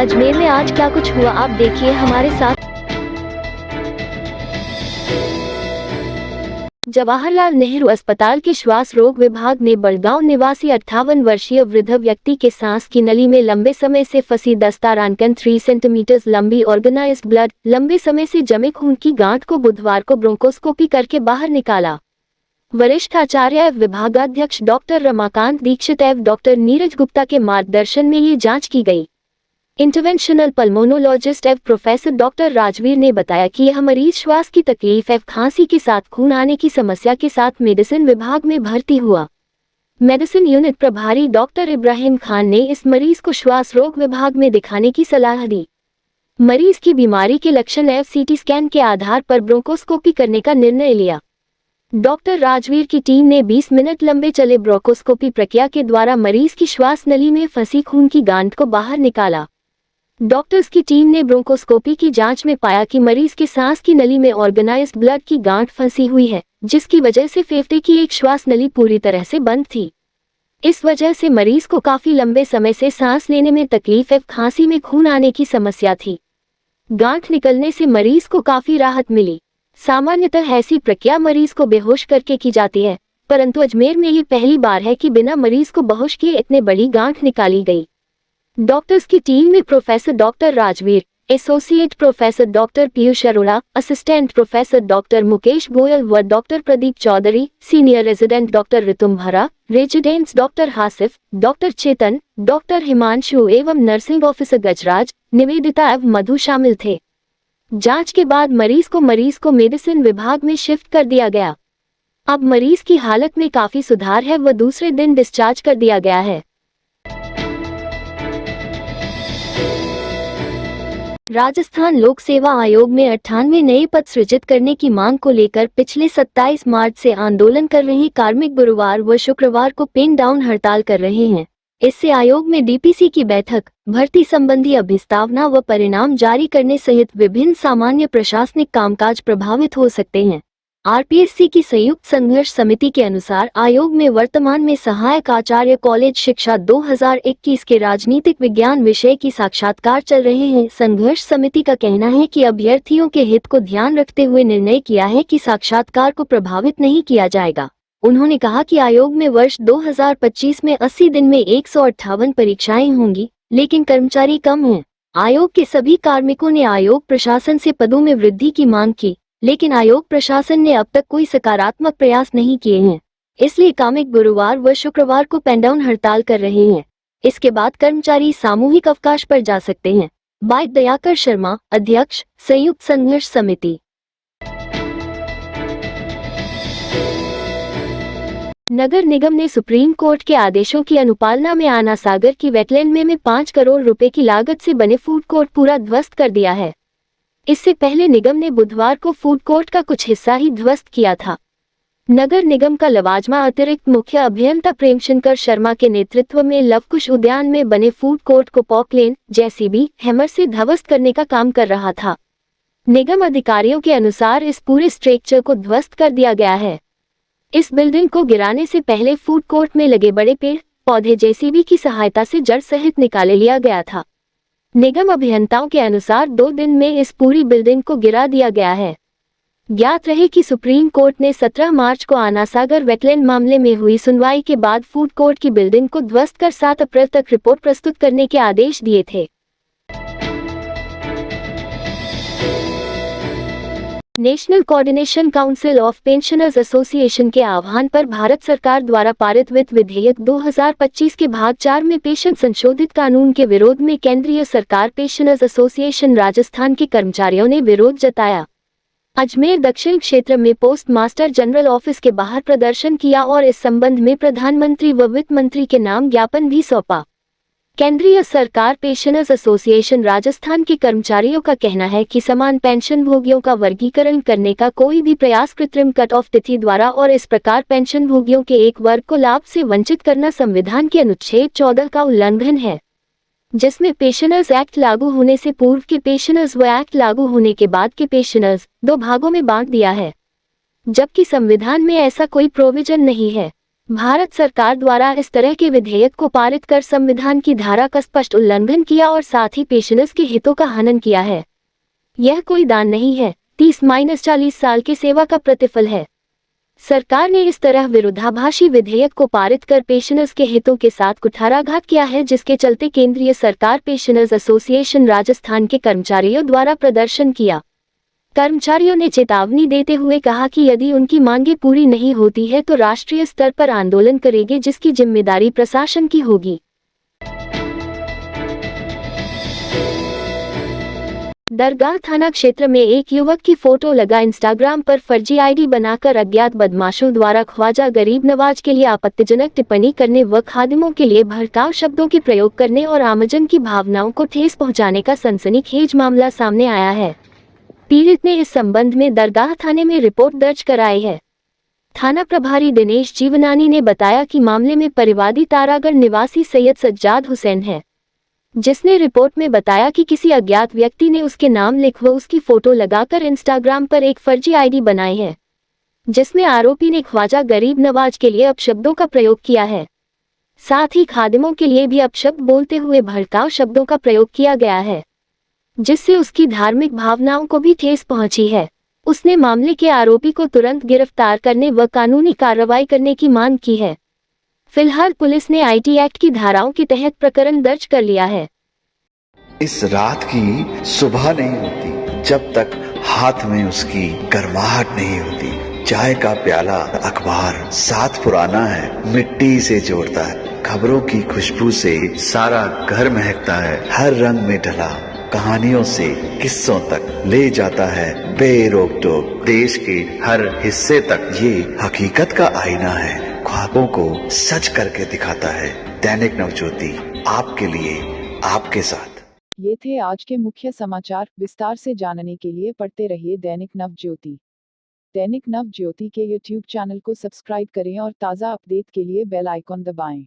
अजमेर में आज क्या कुछ हुआ आप देखिए हमारे साथ। जवाहरलाल नेहरू अस्पताल के श्वास रोग विभाग ने बड़गांव निवासी 58 वर्षीय वृद्ध व्यक्ति के सांस की नली में लंबे समय से फंसी दस्तारानकन 3 सेंटीमीटर लंबी ऑर्गेनाइज्ड ब्लड लंबे समय से जमे खून की गांठ को बुधवार को ब्रोंकोस्कोपी करके बाहर निकाला। वरिष्ठ आचार्य एवं विभागाध्यक्ष डॉक्टर रमाकांत दीक्षित एवं डॉक्टर नीरज गुप्ता के मार्गदर्शन में ये जांच की गई। इंटरवेंशनल पल्मोनोलॉजिस्ट एवं प्रोफेसर डॉक्टर राजवीर ने बताया कि यह मरीज श्वास की तकलीफ एवं खांसी के साथ खून आने की समस्या के साथ मेडिसिन विभाग में भर्ती हुआ। मेडिसिन यूनिट प्रभारी डॉक्टर इब्राहिम खान ने इस मरीज को श्वास रोग विभाग में दिखाने की सलाह दी। मरीज की बीमारी के लक्षण एवं सीटी स्कैन के आधार पर ब्रोंकोस्कोपी करने का निर्णय लिया। डॉक्टर राजवीर की टीम ने 20 मिनट लंबे चले ब्रोंकोस्कोपी प्रक्रिया के द्वारा मरीज की श्वास नली में फंसी खून की गांठ को बाहर निकाला। डॉक्टर्स की टीम ने ब्रोंकोस्कोपी की जांच में पाया कि मरीज के सांस की नली में ऑर्गेनाइज्ड ब्लड की गांठ फंसी हुई है, जिसकी वजह से फेफड़े की एक श्वास नली पूरी तरह से बंद थी। इस वजह से मरीज को काफी लंबे समय से सांस लेने में तकलीफ एवं खांसी में खून आने की समस्या थी। गांठ निकलने से मरीज को काफी राहत मिली। सामान्यतः ऐसी प्रक्रिया मरीज को बेहोश करके की जाती है, परंतु अजमेर में ये पहली बार है कि बिना मरीज को बेहोश किए इतने बड़ी गांठ निकाली गई। डॉक्टर्स की टीम में professor doctor Rajveer, associate professor doctor Piyush Arora, assistant professor doctor Mukesh Goyal व doctor Pradeep Chaudhary, senior resident doctor Ritambhara, residents doctor Hasif, doctor Chetan, doctor Himanshu एवं नर्सिंग ऑफिसर गजराज, निवेदिता एवं मधु शामिल थे। जांच के बाद मरीज को मेडिसिन विभाग में शिफ्ट कर दिया गया। अब मरीज की हालत में काफी सुधार है व दूसरे दिन डिस्चार्ज कर दिया गया है। राजस्थान लोक सेवा आयोग में 98 नए पद सृजित करने की मांग को लेकर पिछले 27 मार्च से आंदोलन कर रहे कार्मिक गुरुवार व शुक्रवार को पेन डाउन हड़ताल कर रहे हैं। इससे आयोग में डीपीसी की बैठक, भर्ती संबंधी अभिस्तावना व परिणाम जारी करने सहित विभिन्न सामान्य प्रशासनिक कामकाज प्रभावित हो सकते हैं। आरपीएससी की संयुक्त संघर्ष समिति के अनुसार आयोग में वर्तमान में सहायक आचार्य कॉलेज शिक्षा 2021 के राजनीतिक विज्ञान विषय की साक्षात्कार चल रहे हैं। संघर्ष समिति का कहना है कि अभ्यर्थियों के हित को ध्यान रखते हुए निर्णय किया है कि साक्षात्कार को प्रभावित नहीं किया जाएगा। उन्होंने कहा कि आयोग में वर्ष 2025 में 80 दिन में 158 परीक्षाएं होंगी, लेकिन कर्मचारी कम हैं। आयोग के सभी कार्मिकों ने आयोग प्रशासन से पदों में वृद्धि की मांग की, लेकिन आयोग प्रशासन ने अब तक कोई सकारात्मक प्रयास नहीं किए हैं। इसलिए कार्मिक गुरुवार व शुक्रवार को पेन डाउन हड़ताल कर रहे हैं। इसके बाद कर्मचारी सामूहिक अवकाश पर जा सकते हैं। बाय दयाकर शर्मा, अध्यक्ष, संयुक्त संघर्ष समिति। नगर निगम ने सुप्रीम कोर्ट के आदेशों की अनुपालना में आना सागर की वेटलैंड में 5 करोड़ रुपए की लागत से बने फूड कोर्ट पूरा ध्वस्त कर दिया है। इससे पहले निगम ने बुधवार को फूड कोर्ट का कुछ हिस्सा ही ध्वस्त किया था। नगर निगम का लवाजमा अतिरिक्त मुख्य अभियंता प्रेमशंकर शर्मा के नेतृत्व में लवकुश उद्यान में बने फूड कोर्ट को पॉकलेन, जेसीबी, हैमर से ध्वस्त करने का काम कर रहा था। निगम अधिकारियों के अनुसार इस पूरे स्ट्रक्चर को ध्वस्त कर दिया गया है। इस बिल्डिंग को गिराने से पहले फूड कोर्ट में लगे बड़े पेड़ पौधे जेसीबी की सहायता से जड़ सहित निकाले लिया गया था। निगम अभियंताओं के अनुसार 2 दिन में इस पूरी बिल्डिंग को गिरा दिया गया है। ज्ञात रहे कि सुप्रीम कोर्ट ने 17 मार्च को आना सागर वेटलैंड मामले में हुई सुनवाई के बाद फूड कोर्ट की बिल्डिंग को ध्वस्त कर 7 अप्रैल तक रिपोर्ट प्रस्तुत करने के आदेश दिए थे। National coordination council of pensioners association के आह्वान पर भारत सरकार द्वारा पारित वित्त विधेयक 2025 के भाग 4 में पेंशन संशोधित कानून के विरोध में केंद्रीय सरकार पेंशनर्स एसोसिएशन राजस्थान के कर्मचारियों ने विरोध जताया। अजमेर दक्षिण क्षेत्र में पोस्ट मास्टर जनरल ऑफिस के बाहर प्रदर्शन किया और इस संबंध में प्रधानमंत्री व वित्त मंत्री के नाम ज्ञापन भी सौंपा। केंद्रीय सरकार पेंशनर्स एसोसिएशन राजस्थान के कर्मचारियों का कहना है कि समान पेंशन भोगियों का वर्गीकरण करने का कोई भी प्रयास कृत्रिम कट ऑफ तिथि द्वारा और इस प्रकार पेंशन भोगियों के एक वर्ग को लाभ से वंचित करना संविधान के अनुच्छेद 14 का उल्लंघन है, जिसमें पेंशनर्स एक्ट लागू होने से पूर्व के पेंशनर्स व एक्ट लागू होने के बाद के पेंशनर्स 2 भागों में बांट दिया है, जबकि संविधान में ऐसा कोई प्रोविजन नहीं है। भारत सरकार द्वारा इस तरह के विधेयक को पारित कर संविधान की धारा का स्पष्ट उल्लंघन किया और साथ ही पेंशनर्स के हितों का हनन किया है। यह कोई दान नहीं है, 30-40 साल की सेवा का प्रतिफल है। सरकार ने इस तरह विरोधाभासी विधेयक को पारित कर पेंशनर्स के हितों के साथ कुठाराघात किया है, जिसके चलते केंद्रीय सरकार पेंशनर्स एसोसिएशन राजस्थान के कर्मचारियों द्वारा प्रदर्शन किया। कर्मचारियों ने चेतावनी देते हुए कहा कि यदि उनकी मांगें पूरी नहीं होती है तो राष्ट्रीय स्तर पर आंदोलन करेंगे, जिसकी जिम्मेदारी प्रशासन की होगी। दरगाह थाना क्षेत्र में एक युवक की फोटो लगा इंस्टाग्राम पर फर्जी आईडी बनाकर अज्ञात बदमाशों द्वारा ख्वाजा गरीब नवाज के लिए आपत्तिजनक टिप्पणी करने व खादिमों के लिए भड़काऊ शब्दों के प्रयोग करने और आमजन की भावनाओं को ठेस पहुंचाने का सनसनीखेज मामला सामने आया है। पीड़ित ने इस संबंध में दरगाह थाने में रिपोर्ट दर्ज कराई है। थाना प्रभारी दिनेश जीवनानी ने बताया कि मामले में परिवादी तारागढ़ निवासी सैयद सज्जाद हुसैन है, जिसने रिपोर्ट में बताया कि किसी अज्ञात व्यक्ति ने उसके नाम लिख व उसकी फोटो लगाकर इंस्टाग्राम पर एक फर्जी आईडी बनाई है, जिसमें आरोपी ने ख्वाजा गरीब नवाज के लिए अपशब्दों का प्रयोग किया है। साथ ही खादिमों के लिए भी अपशब्द बोलते हुए भड़काऊ शब्दों का प्रयोग किया गया है, जिससे उसकी धार्मिक भावनाओं को भी ठेस पहुंची है। उसने मामले के आरोपी को तुरंत गिरफ्तार करने व कानूनी कार्रवाई करने की मांग की है। फिलहाल पुलिस ने आईटी एक्ट की धाराओं के तहत प्रकरण दर्ज कर लिया है। इस रात की सुबह नहीं होती जब तक हाथ में उसकी गर्माहट नहीं होती। चाय का प्याला, अखबार साथ पुराना है, मिट्टी से जोड़ता है। खबरों की खुशबू से सारा घर महकता है। हर रंग में ढला कहानियों से किस्सों तक ले जाता है बेरोक टोक। देश के हर हिस्से तक ये हकीकत का आईना है। ख्वाबों को सच करके दिखाता है। दैनिक नवज्योति, आपके लिए, आपके साथ। ये थे आज के मुख्य समाचार। विस्तार से जानने के लिए पढ़ते रहिए दैनिक नवज्योति। दैनिक नवज्योति के YouTube चैनल को सब्सक्राइब करें और ताज़ा अपडेट के लिए बेल आइकॉन दबाएं।